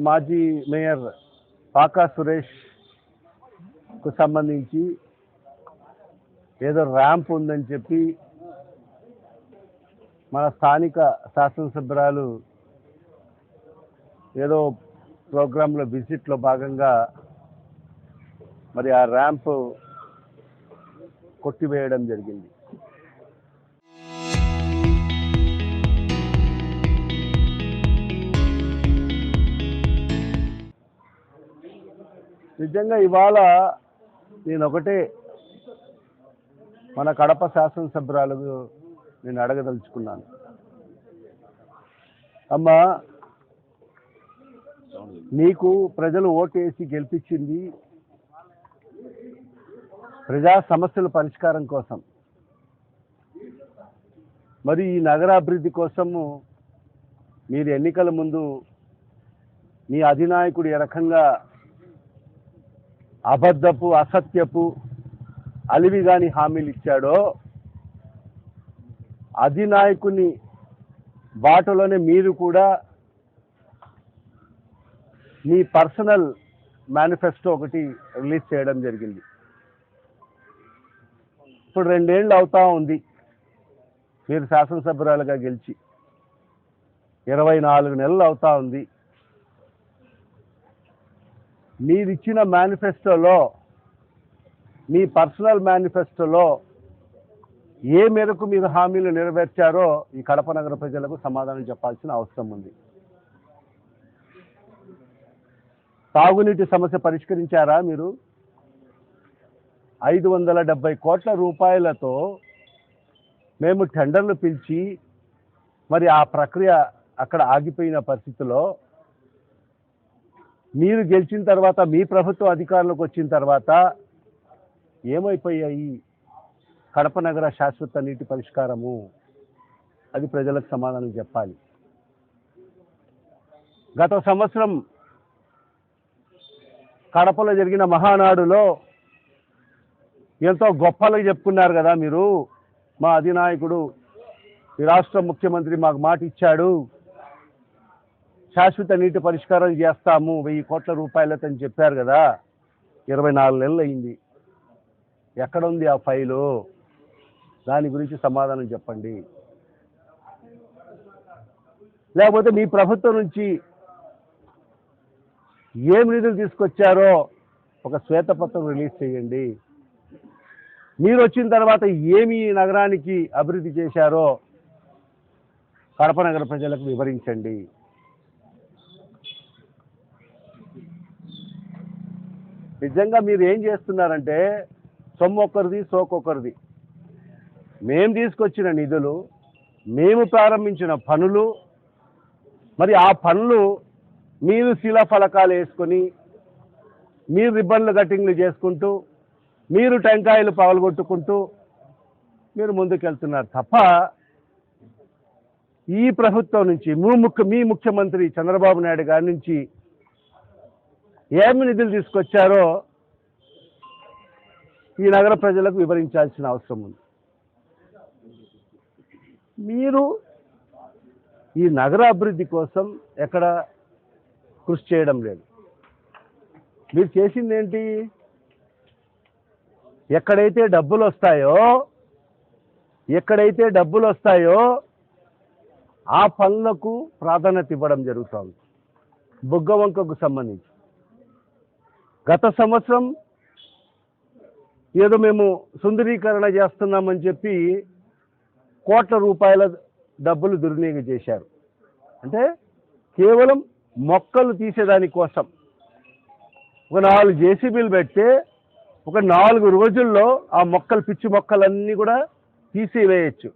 మాజీ మేయర్ పాకా సురేష్కు సంబంధించి ఏదో ర్యాంప్ ఉందని చెప్పి మన స్థానిక శాసనసభ్యురాలు ఏదో ప్రోగ్రాంలో విజిట్లో భాగంగా మరి ఆ ర్యాంప్ కొట్టివేయడం జరిగింది. నిజంగా ఇవాళ నేను ఒకటే మన కడప శాసనసభ్యురాలకు నేను అడగదలుచుకున్నాను. అమ్మా, నీకు ప్రజలు ఓటేసి గెలిపించింది ప్రజా సమస్యల పరిష్కారం కోసం. మరి ఈ నగరాభివృద్ధి కోసము మీరు ఎన్నికల ముందు మీ అధినాయకుడు ఏ రకంగా అబద్ధపు అసత్యపు అలివిగాని హామీలు ఇచ్చాడో అధినాయకుని బాటలోనే మీరు కూడా మీ పర్సనల్ మేనిఫెస్టో ఒకటి రిలీజ్ చేయడం జరిగింది. ఇప్పుడు 2 ఏళ్ళు అవుతా ఉంది మీరు శాసనసభ్యురాలుగా గెలిచి, 24 నెలలు అవుతా ఉంది. మీరిచ్చిన మేనిఫెస్టోలో, మీ పర్సనల్ మేనిఫెస్టోలో ఏ మేరకు మీరు హామీలు నెరవేర్చారో ఈ కడప నగర ప్రజలకు సమాధానం చెప్పాల్సిన అవసరం ఉంది. తాగునీటి సమస్య పరిష్కరించారా మీరు? 570 కోట్ల రూపాయలతో మేము టెండర్లు పిలిచి మరి ఆ ప్రక్రియ అక్కడ ఆగిపోయిన పరిస్థితిలో మీరు గెలిచిన తర్వాత, మీ ప్రభుత్వం అధికారంలోకి వచ్చిన తర్వాత ఏమైపోయాయి కడప నగర శాశ్వత నీటి పరిష్కారము? అది ప్రజలకు సమాధానం చెప్పాలి. గత సంవత్సరం కడపలో జరిగిన మహానాడులో ఎంతో గొప్పలుగా చెప్పుకున్నారు కదా మీరు. మా అధినాయకుడు, ఈ రాష్ట్ర ముఖ్యమంత్రి మాకు మాట ఇచ్చాడు, శాశ్వత నీటి పరిష్కారం చేస్తాము 1000 కోట్ల రూపాయలతో అని చెప్పారు కదా. 24 నెలలు అయింది. ఎక్కడుంది ఆ ఫైలు? దాని గురించి సమాధానం చెప్పండి. లేకపోతే మీ ప్రభుత్వం నుంచి ఏం నిధులు తీసుకొచ్చారో ఒక శ్వేతపత్రం రిలీజ్ చేయండి. మీరు వచ్చిన తర్వాత ఏమి నగరానికి అభివృద్ధి చేశారో కడప నగర ప్రజలకు వివరించండి. నిజంగా మీరు ఏం చేస్తున్నారంటే సొమ్ము ఒక్కరిది, సోకొకరిది. మేము తీసుకొచ్చిన నిధులు, మేము ప్రారంభించిన పనులు, మరి ఆ పనులు మీరు శిలాఫలకాలు వేసుకొని, మీరు రిబ్బన్లు కటింగ్లు చేసుకుంటూ, మీరు టెంకాయలు పగలగొట్టుకుంటూ మీరు ముందుకెళ్తున్నారు తప్ప ఈ ప్రభుత్వం నుంచి మీ ముఖ్యమంత్రి చంద్రబాబు నాయుడు గారి నుంచి ఏమి నిధులు తీసుకొచ్చారో ఈ నగర ప్రజలకు వివరించాల్సిన అవసరం ఉంది. మీరు ఈ నగర అభివృద్ధి కోసం ఎక్కడ కృషి చేయడం లేదు. మీరు చేసింది ఏంటి? ఎక్కడైతే డబ్బులు వస్తాయో ఆ పనులకు ప్రాధాన్యత ఇవ్వడం జరుగుతుంది. బుగ్గవంకకు సంబంధించి గత సంవత్సరం ఏదో మేము సుందరీకరణ చేస్తున్నామని చెప్పి కోట్ల రూపాయల డబ్బులు దుర్వినియోగం చేశారు. అంటే కేవలం మొక్కలు తీసేదాని కోసం ఒక 4 జేసీబీలు పెడితే ఒక 4 రోజుల్లో ఆ మొక్కలు, పిచ్చి మొక్కలన్నీ కూడా తీసివేయచ్చు.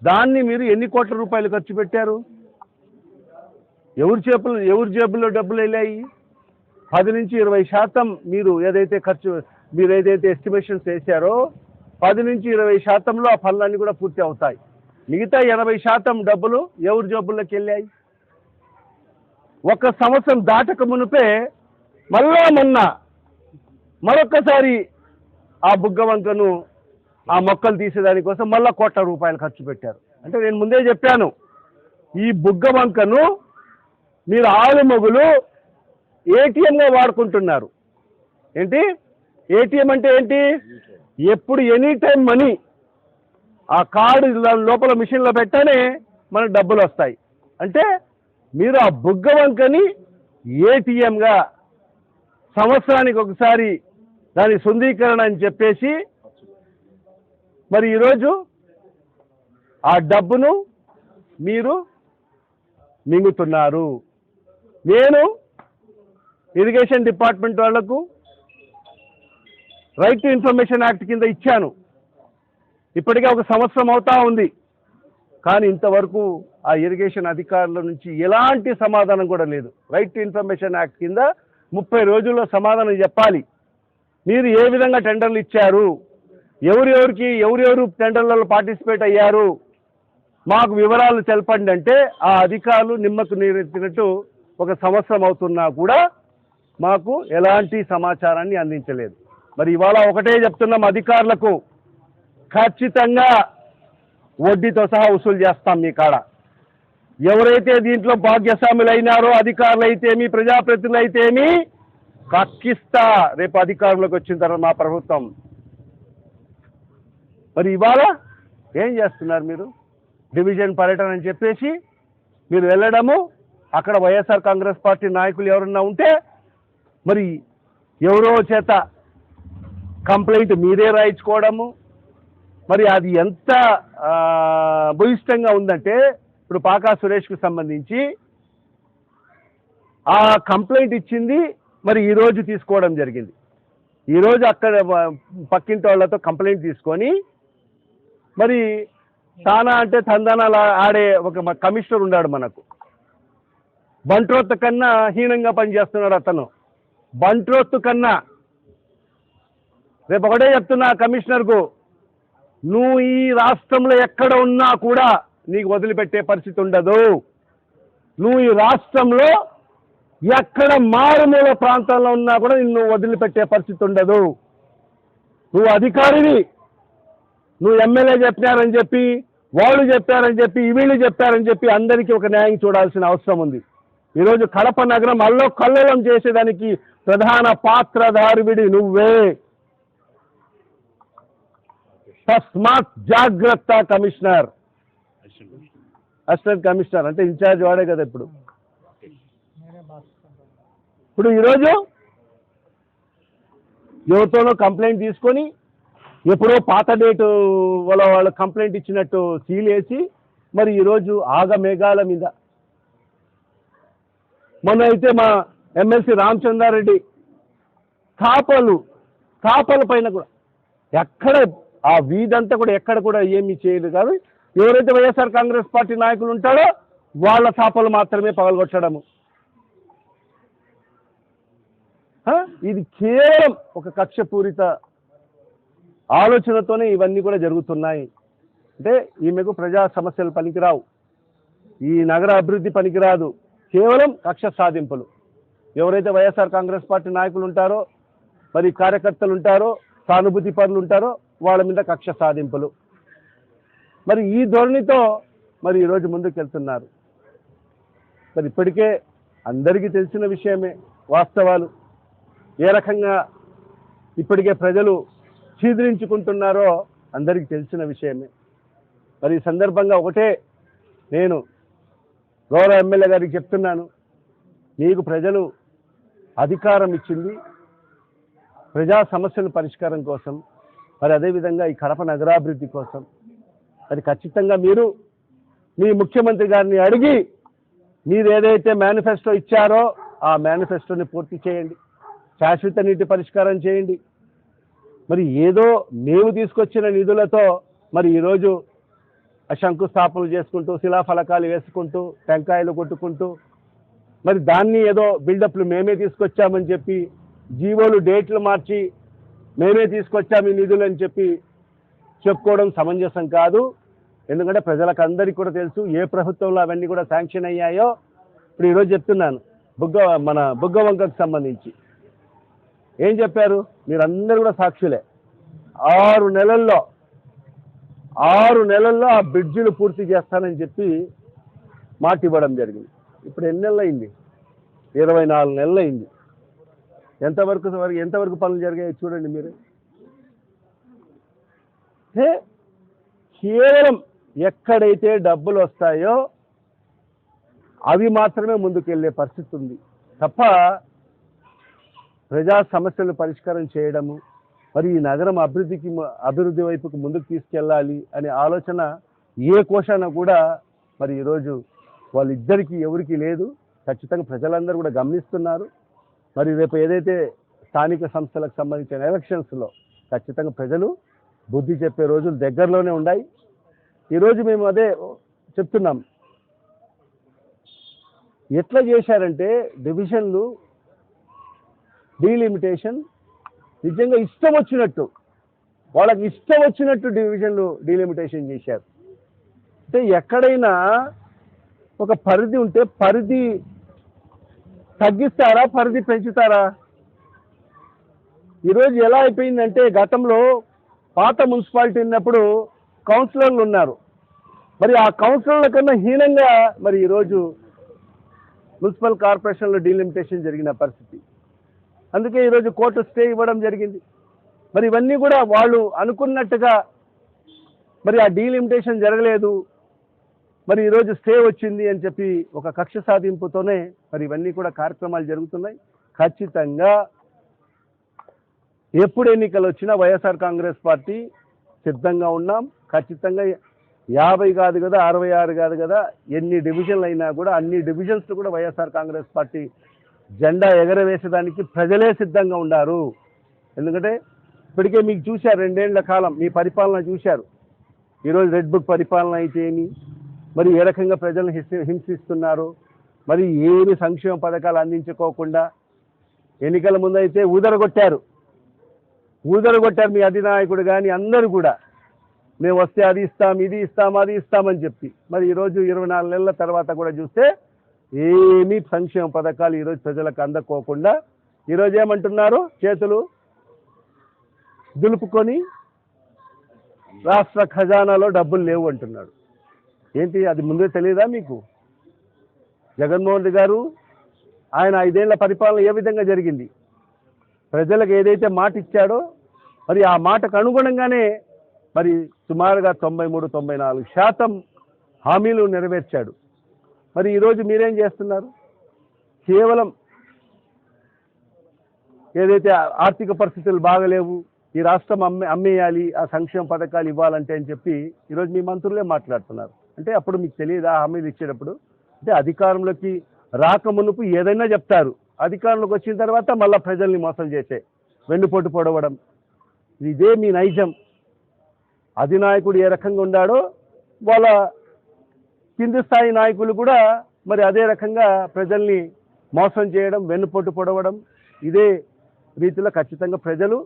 దాన్ని మీరు ఎన్ని కోట్ల రూపాయలు ఖర్చు పెట్టారు? ఎవరి జేబుల్లో డబ్బులు వెళ్ళాయి? 10 నుంచి 20% మీరు ఏదైతే ఎస్టిమేషన్స్ వేశారో 10 నుంచి 20%లో ఆ పనులన్నీ కూడా పూర్తి అవుతాయి. మిగతా 80% డబ్బులు ఎవరి జేబుల్లోకి వెళ్ళాయి? ఒక సంవత్సరం దాటక మునిపే మరొక్కసారి ఆ బుగ్గవంకను, ఆ మొక్కలు తీసేదానికోసం మళ్ళా కోట్ల రూపాయలు ఖర్చు పెట్టారు. అంటే నేను ముందే చెప్పాను, ఈ బుగ్గవంకను మీరు ఆలుమొగులు ఏటీఎంగా వాడుకుంటున్నారు. ఏంటి ఏటీఎం అంటే ఏంటి? ఎప్పుడు ఎనీ టైం మనీ ఆ కార్డు లోపల మిషన్లో పెట్టానే మనకు డబ్బులు వస్తాయి. అంటే మీరు ఆ బుగ్గ వంకని ఏటీఎంగా సంవత్సరానికి ఒకసారి దాని శుద్ధీకరణ అని చెప్పేసి మరి ఈరోజు ఆ డబ్బును మీరు మింగుతున్నారు. నేను ఇరిగేషన్ డిపార్ట్మెంట్ వాళ్లకు రైట్ టు ఇన్ఫర్మేషన్ యాక్ట్ కింద ఇచ్చాను. ఇప్పటికే ఒక సంవత్సరం అవుతా ఉంది. కానీ ఇంతవరకు ఆ ఇరిగేషన్ అధికారుల నుంచి ఎలాంటి సమాధానం కూడా లేదు. రైట్ టు ఇన్ఫర్మేషన్ యాక్ట్ కింద 30 రోజుల్లో సమాధానం చెప్పాలి. మీరు ఏ విధంగా టెండర్లు ఇచ్చారు, ఎవరెవరు టెండర్లలో పార్టిసిపేట్ అయ్యారు, మాకు వివరాలు తెలపండి అంటే ఆ అధికారులు నిమ్మకు నీరెత్తినట్టు ఒక సంవత్సరం అవుతున్నా కూడా మాకు ఎలాంటి సమాచారాన్ని అందించలేదు. మరి ఇవాళ ఒకటే చెప్తున్నాం అధికారులకు, ఖచ్చితంగా వడ్డీతో సహా వసూలు చేస్తాం మీ కాడ. ఎవరైతే దీంట్లో భాగ్యస్వాములు అయినారో అధికారులు అయితేమి ప్రజాప్రతినిధులు అయితేమి కక్కిస్తా రేపు అధికారంలోకి వచ్చిన తర్వాత మా ప్రభుత్వం. మరి ఇవాళ ఏం చేస్తున్నారు మీరు? డివిజన్ పర్యటన అని చెప్పేసి మీరు వెళ్ళడము, అక్కడ వైఎస్ఆర్ కాంగ్రెస్ పార్టీ నాయకులు ఎవరన్నా ఉంటే మరి ఎవరో చేత కంప్లైంట్ మీరే రాయించుకోవడము. మరి అది ఎంత భూయిష్టంగా ఉందంటే ఇప్పుడు పాకా సురేష్కు సంబంధించి ఆ కంప్లైంట్ ఇచ్చింది మరి ఈరోజు తీసుకోవడం జరిగింది. ఈరోజు అక్కడ పక్కింటి వాళ్ళతో కంప్లైంట్ తీసుకొని మరి తానా అంటే తందానాలు ఆడే ఒక కమిషనర్ ఉన్నాడు మనకు. బంట్రోత్ కన్నా హీనంగా పనిచేస్తున్నాడు అతను. బంట్రోత్ కన్నా రేపు ఒకటే చెప్తున్నా కమిషనర్కు, నువ్వు ఈ రాష్ట్రంలో ఎక్కడ ఉన్నా కూడా నీకు వదిలిపెట్టే పరిస్థితి ఉండదు. నువ్వు ఈ రాష్ట్రంలో ఎక్కడ మారుమూల ప్రాంతాల్లో ఉన్నా కూడా నిన్ను వదిలిపెట్టే పరిస్థితి ఉండదు. నువ్వు అధికారివి. నువ్వు ఎమ్మెల్యే చెప్పారని చెప్పి, వాళ్ళు చెప్పారని చెప్పి, వీళ్ళు చెప్పారని చెప్పి అందరికీ ఒక న్యాయం చూడాల్సిన అవసరం ఉంది. ఈరోజు కడప నగరం కల్లోలం చేసేదానికి ప్రధాన పాత్రధారుడివి నువ్వే. తస్మాత్ జాగ్రత్త కమిషనర్. అసిస్టెంట్ కమిషనర్ అంటే ఇన్ఛార్జ్ వాడే కదా. ఇప్పుడు ఈరోజు ఎవరితోనో కంప్లైంట్ తీసుకొని ఎప్పుడో పాత డేటు వాళ్ళు కంప్లైంట్ ఇచ్చినట్టు సీల్ వేసి మరి ఈరోజు ఆగమేఘాల మీద మొన్న అయితే మా ఎమ్మెల్సీ రామచంద్రారెడ్డి తాపల పైన కూడా ఎక్కడ ఆ వీధంతా కూడా ఎక్కడ కూడా ఏమీ చేయలేదు. కాదు ఎవరైతే వైఎస్ఆర్ కాంగ్రెస్ పార్టీ నాయకులు ఉంటారో వాళ్ళ తాపలు మాత్రమే పగలగొట్టడము. ఇది కేవలం ఒక కక్షపూరిత ఆలోచనతోనే ఇవన్నీ కూడా జరుగుతున్నాయి. అంటే ఈమెకు ప్రజా సమస్యలు పనికిరావు, ఈ నగర అభివృద్ధి పనికిరాదు, కేవలం కక్ష సాధింపులు. ఎవరైతే వైఎస్ఆర్ కాంగ్రెస్ పార్టీ నాయకులు ఉంటారో మరి కార్యకర్తలు ఉంటారో సానుభూతి పరులు ఉంటారో వాళ్ళ మీద కక్ష సాధింపులు. మరి ఈ ధోరణితో మరి ఈరోజు ముందుకు వెళ్తున్నారు. మరి ఇప్పటికే అందరికీ తెలిసిన విషయమే వాస్తవాలు. ఏ రకంగా ఇప్పటికే ప్రజలు ఛీద్రించుకుంటున్నారో అందరికీ తెలిసిన విషయమే. మరి ఈ సందర్భంగా ఒకటే నేను గౌరవ ఎమ్మెల్యే గారికి చెప్తున్నాను, మీకు ప్రజలు అధికారం ఇచ్చింది ప్రజా సమస్యల పరిష్కారం కోసం, మరి అదేవిధంగా ఈ కడప నగరాభివృద్ధి కోసం. మరి ఖచ్చితంగా మీరు మీ ముఖ్యమంత్రి గారిని అడిగి మీరు ఏదైతే మేనిఫెస్టో ఇచ్చారో ఆ మేనిఫెస్టోని పూర్తి చేయండి, శాశ్వత నీటి పరిష్కారం చేయండి. మరి ఏదో మేము తీసుకొచ్చిన నిధులతో మరి ఈరోజు శంకుస్థాపనలు చేసుకుంటూ శిలాఫలకాలు వేసుకుంటూ టెంకాయలు కొట్టుకుంటూ మరి దాన్ని ఏదో బిల్డప్లు మేమే తీసుకొచ్చామని చెప్పి జీవోలు డేట్లు మార్చి మేమే తీసుకొచ్చాము ఈ నిధులు అని చెప్పి చెప్పుకోవడం సమంజసం కాదు. ఎందుకంటే ప్రజలకు అందరికీ కూడా తెలుసు ఏ ప్రభుత్వంలో అవన్నీ కూడా శాంక్షన్ అయ్యాయో. ఇప్పుడు ఈరోజు చెప్తున్నాను మన బుగ్గ వంకకు సంబంధించి ఏం చెప్పారు మీరందరూ కూడా సాక్షులే. 6 నెలల్లో ఆ బ్రిడ్జిలు పూర్తి చేస్తానని చెప్పి మాట ఇవ్వడం జరిగింది. ఇప్పుడు ఎన్ని నెలలు అయింది? 24 నెలలు అయింది. ఎంతవరకు పనులు జరిగాయి చూడండి మీరు. అంటే కేవలం ఎక్కడైతే డబ్బులు వస్తాయో అవి మాత్రమే ముందుకెళ్ళే పరిస్థితి ఉంది తప్ప ప్రజా సమస్యలు పరిష్కారం చేయడము, మరి ఈ నగరం అభివృద్ధి వైపుకు ముందుకు తీసుకెళ్ళాలి అనే ఆలోచన ఏ కోశాన కూడా మరి ఈరోజు వాళ్ళిద్దరికీ ఎవరికి లేదు. ఖచ్చితంగా ప్రజలందరూ కూడా గమనిస్తున్నారు. మరి రేపు ఏదైతే స్థానిక సంస్థలకు సంబంధించిన ఎలక్షన్స్లో ఖచ్చితంగా ప్రజలు బుద్ధి చెప్పే రోజులు దగ్గరలోనే ఉన్నాయి. ఈరోజు మేము అదే చెప్తున్నాం. ఎట్లా చేశారంటే డివిజన్లు డీలిమిటేషన్ నిజంగా ఇష్టం వచ్చినట్టు, వాళ్ళకి ఇష్టం వచ్చినట్టు డివిజన్లు డీలిమిటేషన్ చేశారు. అంటే ఎక్కడైనా ఒక పరిధి ఉంటే పరిధి తగ్గిస్తారా, పరిధి పెంచుతారా? ఈరోజు ఎలా అయిపోయిందంటే గతంలో పాత మున్సిపాలిటీ ఉన్నప్పుడు కౌన్సిలర్లు ఉన్నారు. మరి ఆ కౌన్సిలర్ల కన్నా హీనంగా మరి ఈరోజు మున్సిపల్ కార్పొరేషన్లో డీలిమిటేషన్ జరిగిన పరిస్థితి. అందుకే ఈరోజు కోర్టు స్టే ఇవ్వడం జరిగింది. మరి ఇవన్నీ కూడా వాళ్ళు అనుకున్నట్టుగా మరి ఆ డీలిమిటేషన్ జరగలేదు, మరి ఈరోజు స్టే వచ్చింది అని చెప్పి ఒక కక్ష సాధింపుతోనే మరి ఇవన్నీ కూడా కార్యక్రమాలు జరుగుతున్నాయి. ఖచ్చితంగా ఎప్పుడు ఎన్నికలు వచ్చినా వైఎస్ఆర్ కాంగ్రెస్ పార్టీ సిద్ధంగా ఉన్నాం. ఖచ్చితంగా 50 కాదు కదా, 66 కాదు కదా, ఎన్ని డివిజన్లు అయినా కూడా అన్ని డివిజన్స్ కూడా వైఎస్ఆర్ కాంగ్రెస్ పార్టీ జెండా ఎగరవేసేదానికి ప్రజలే సిద్ధంగా ఉన్నారు. ఎందుకంటే ఇప్పటికే మీకు చూశారు, 2 ఏళ్ల కాలం మీ పరిపాలన చూశారు. ఈరోజు రెడ్ బుక్ పరిపాలన అయితే ఏమి, మరి ఏ రకంగా ప్రజలను హింసిస్తున్నారు, మరి ఏమి సంక్షేమ పథకాలు అందించుకోకుండా ఎన్నికల ముందైతే ఊదరగొట్టారు మీ అధినాయకుడు కానీ అందరూ కూడా. మేము వస్తే అది ఇస్తాం, ఇది ఇస్తాం, అది ఇస్తామని చెప్పి మరి ఈరోజు 24 నెలల తర్వాత కూడా చూస్తే ఏమీ సంక్షేమ పథకాలు ఈరోజు ప్రజలకు అందకోకుండా ఈరోజు ఏమంటున్నారు, చేతులు దులుపుకొని రాష్ట్ర ఖజానాలో డబ్బులు లేవు అంటున్నాడు. ఏంటి అది ముందే తెలియదా మీకు? జగన్మోహన్ రెడ్డి గారు ఆయన 5 ఏళ్ల పరిపాలన ఏ విధంగా జరిగింది? ప్రజలకు ఏదైతే మాట ఇచ్చాడో మరి ఆ మాటకు అనుగుణంగానే మరి సుమారుగా 93-94% హామీలు నెరవేర్చాడు. మరి ఈరోజు మీరేం చేస్తున్నారు? కేవలం ఏదైతే ఆర్థిక పరిస్థితులు బాగలేవు, ఈ రాష్ట్రం అమ్మేయాలి, ఆ సంక్షేమ పథకాలు ఇవ్వాలంటే అని చెప్పి ఈరోజు మీ మంత్రులే మాట్లాడుతున్నారు. అంటే అప్పుడు మీకు తెలియదా హామీలు ఇచ్చేటప్పుడు? అంటే అధికారంలోకి రాకమునుపు ఏదైనా చెప్తారు, అధికారంలోకి వచ్చిన తర్వాత మళ్ళీ ప్రజల్ని మోసం చేసే వెన్నుపోటు పొడవడం, ఇదే మీ నైజం. అధినాయకుడు ఏ రకంగా ఉన్నాడో వాళ్ళ కింది స్థాయి నాయకులు కూడా మరి అదే రకంగా ప్రజల్ని మోసం చేయడం, వెన్నుపోటు పొడవడం, ఇదే రీతిలో ఖచ్చితంగా ప్రజలు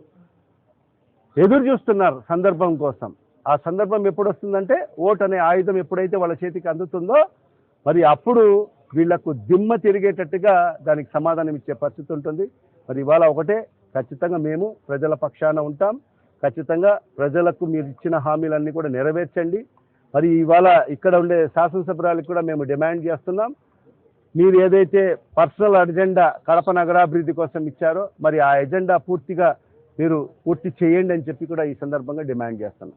ఎదురు చూస్తున్నారు సందర్భం కోసం. ఆ సందర్భం ఎప్పుడు వస్తుందంటే ఓటు అనే ఆయుధం ఎప్పుడైతే వాళ్ళ చేతికి అందుతుందో మరి అప్పుడు వీళ్లకు దిమ్మ తిరిగేటట్టుగా దానికి సమాధానం ఇచ్చే పరిస్థితి ఉంటుంది. మరి ఇవాళ ఒకటే, ఖచ్చితంగా మేము ప్రజల పక్షాన ఉంటాం. ఖచ్చితంగా ప్రజలకు మీరు ఇచ్చిన హామీలన్నీ కూడా నెరవేర్చండి. మరి ఇవాళ ఇక్కడ ఉండే శాసనసభ్యురాలకు కూడా మేము డిమాండ్ చేస్తున్నాం, మీరు ఏదైతే పర్సనల్ అజెండా కడప నగరాభివృద్ధి కోసం ఇచ్చారో మరి ఆ ఎజెండా పూర్తి చేయండి అని చెప్పి కూడా ఈ సందర్భంగా డిమాండ్ చేస్తున్నాం.